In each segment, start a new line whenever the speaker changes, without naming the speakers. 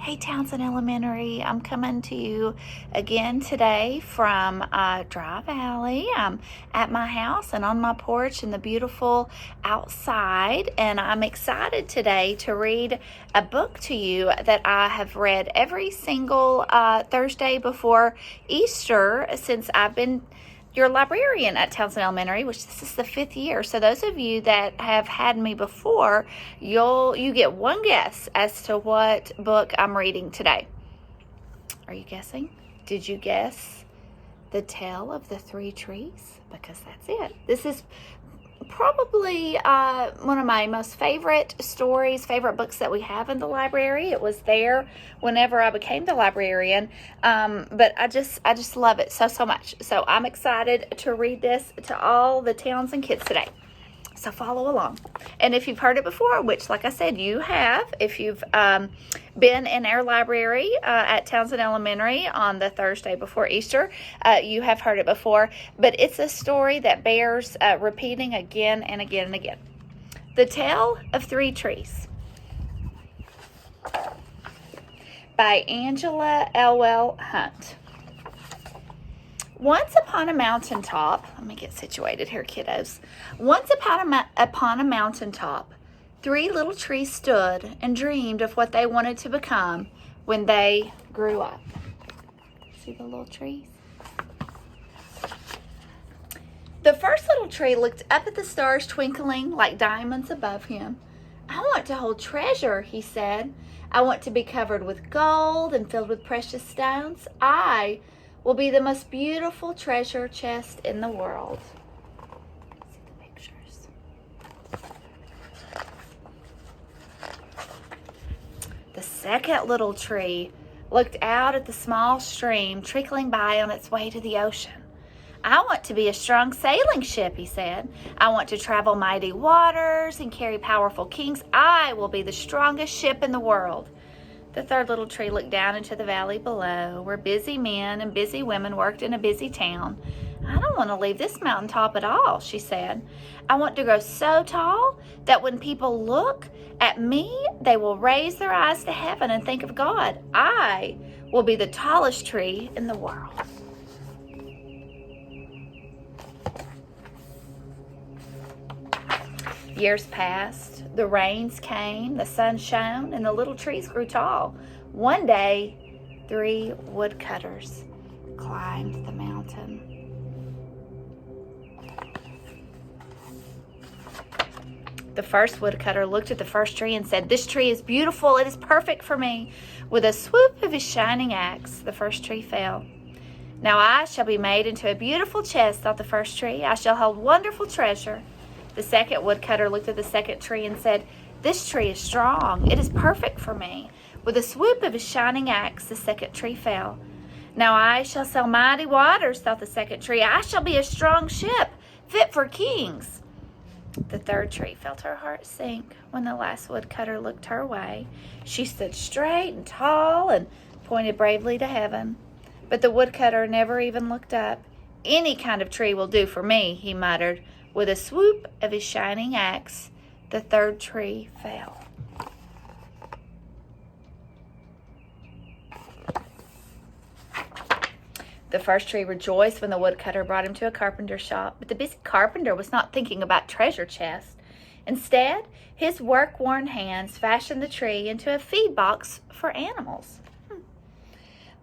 Hey Townsend Elementary, I'm coming to you again today from Dry Valley. I'm at my house and on my porch in the beautiful outside, and I'm excited today to read a book to you that I have read every single Thursday before Easter since I've been your librarian at Townsend Elementary, which this is the 5th year. So those of you that have had me before, you get one guess as to what book I'm reading today. Are you guessing? Did you guess The Tale of the Three Trees? Because that's it. This is probably one of my most favorite books that we have in the library. It was there whenever I became the librarian, but I just love it so much. So I'm excited to read this to all the Townsend kids today. So follow along. And if you've heard it before, which like I said, you have, if you've been in our library at Townsend Elementary on the Thursday before Easter, you have heard it before, but it's a story that bears repeating again and again and again. The Tale of Three Trees by Angela Elwell Hunt. Once upon a mountaintop, let me get situated here, kiddos. Once upon a mountaintop, three little trees stood and dreamed of what they wanted to become when they grew up. See the little trees? The first little tree looked up at the stars twinkling like diamonds above him. I want to hold treasure, he said. I want to be covered with gold and filled with precious stones. I will be the most beautiful treasure chest in the world. See the pictures. The second little tree looked out at the small stream trickling by on its way to the ocean. I want to be a strong sailing ship, he said. I want to travel mighty waters and carry powerful kings. I will be the strongest ship in the world. The third little tree looked down into the valley below, where busy men and busy women worked in a busy town. I don't want to leave this mountaintop at all, she said. I want to grow so tall that when people look at me, they will raise their eyes to heaven and think of God. I will be the tallest tree in the world. Years passed, the rains came, the sun shone, and the little trees grew tall. One day, 3 woodcutters climbed the mountain. The first woodcutter looked at the first tree and said, "This tree is beautiful. It is perfect for me." With a swoop of his shining axe, the first tree fell. "Now I shall be made into a beautiful chest," thought the first tree. "I shall hold wonderful treasure." The second woodcutter looked at the second tree and said, "This tree is strong. It is perfect for me." With a swoop of his shining axe, the second tree fell. "Now I shall sail mighty waters," thought the second tree. "I shall be a strong ship, fit for kings." The third tree felt her heart sink when the last woodcutter looked her way. She stood straight and tall and pointed bravely to heaven. But the woodcutter never even looked up. "Any kind of tree will do for me," he muttered. With a swoop of his shining axe, the third tree fell. The first tree rejoiced when the woodcutter brought him to a carpenter's shop, but the busy carpenter was not thinking about treasure chests. Instead, his work-worn hands fashioned the tree into a feed box for animals.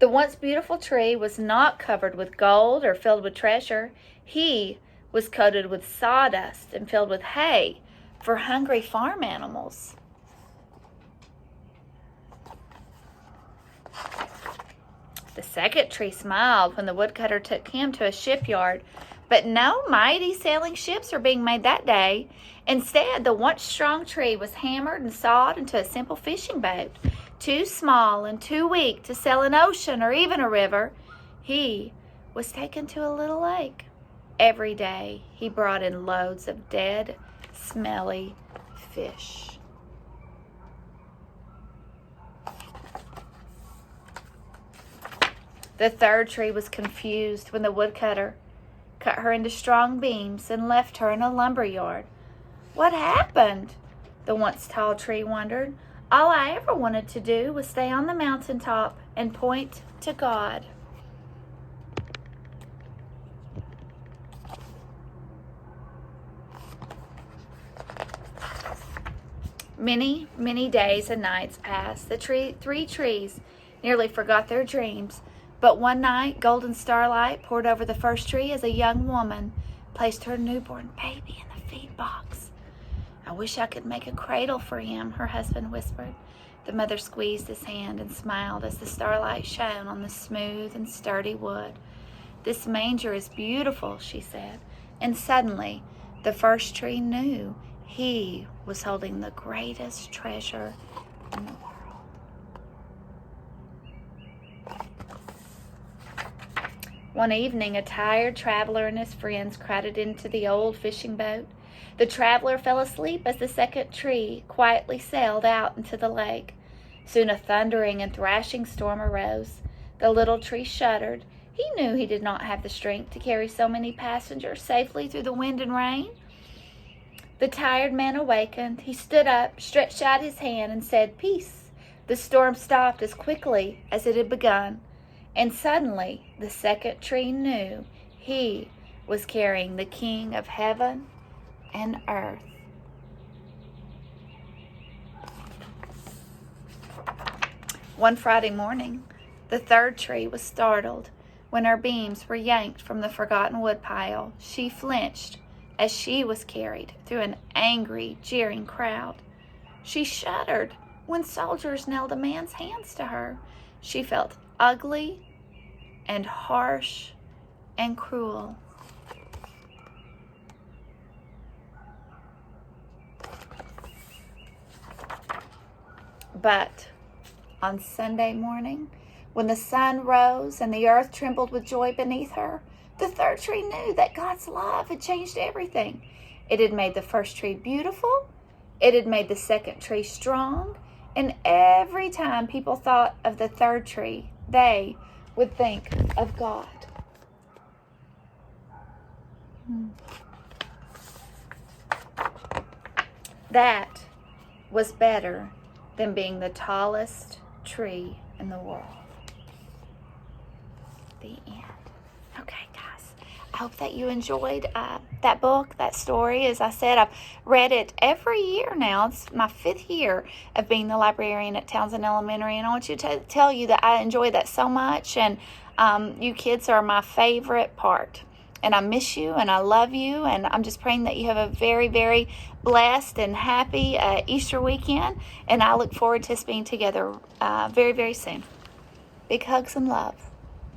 The once beautiful tree was not covered with gold or filled with treasure. He was coated with sawdust and filled with hay for hungry farm animals. The second tree smiled when the woodcutter took him to a shipyard, but no mighty sailing ships were being made that day. Instead, the once strong tree was hammered and sawed into a simple fishing boat, too small and too weak to sail an ocean or even a river. He was taken to a little lake. Every day, he brought in loads of dead, smelly fish. The third tree was confused when the woodcutter cut her into strong beams and left her in a lumber yard. What happened? The once tall tree wondered. All I ever wanted to do was stay on the mountaintop and point to God. Many, many days and nights passed. The three trees nearly forgot their dreams. But one night, golden starlight poured over the first tree as a young woman placed her newborn baby in the feed box. "I wish I could make a cradle for him," her husband whispered. The mother squeezed his hand and smiled as the starlight shone on the smooth and sturdy wood. "This manger is beautiful," she said. And suddenly, the first tree knew he was holding the greatest treasure in the world. One evening, a tired traveler and his friends crowded into the old fishing boat. The traveler fell asleep as the second tree quietly sailed out into the lake. Soon a thundering and thrashing storm arose. The little tree shuddered. He knew he did not have the strength to carry so many passengers safely through the wind and rain. The tired man awakened. He stood up, stretched out his hand, and said, "Peace." The storm stopped as quickly as it had begun. And suddenly, the second tree knew he was carrying the King of heaven and earth. One Friday morning, the third tree was startled when her beams were yanked from the forgotten woodpile. She flinched as she was carried through an angry, jeering crowd. She shuddered when soldiers nailed a man's hands to her. She felt ugly and harsh and cruel. But on Sunday morning, when the sun rose and the earth trembled with joy beneath her, the third tree knew that God's love had changed everything. It had made the first tree beautiful. It had made the second tree strong. And every time people thought of the third tree, they would think of God. That was better than being the tallest tree in the world. The end. Okay, guys. I hope that you enjoyed that book, that story. As I said, I've read it every year now. It's my 5th year of being the librarian at Townsend Elementary, and I want you to tell you that I enjoy that so much, and you kids are my favorite part. And I miss you, and I love you, and I'm just praying that you have a very, very blessed and happy Easter weekend, and I look forward to us being together very, very soon. Big hugs and love.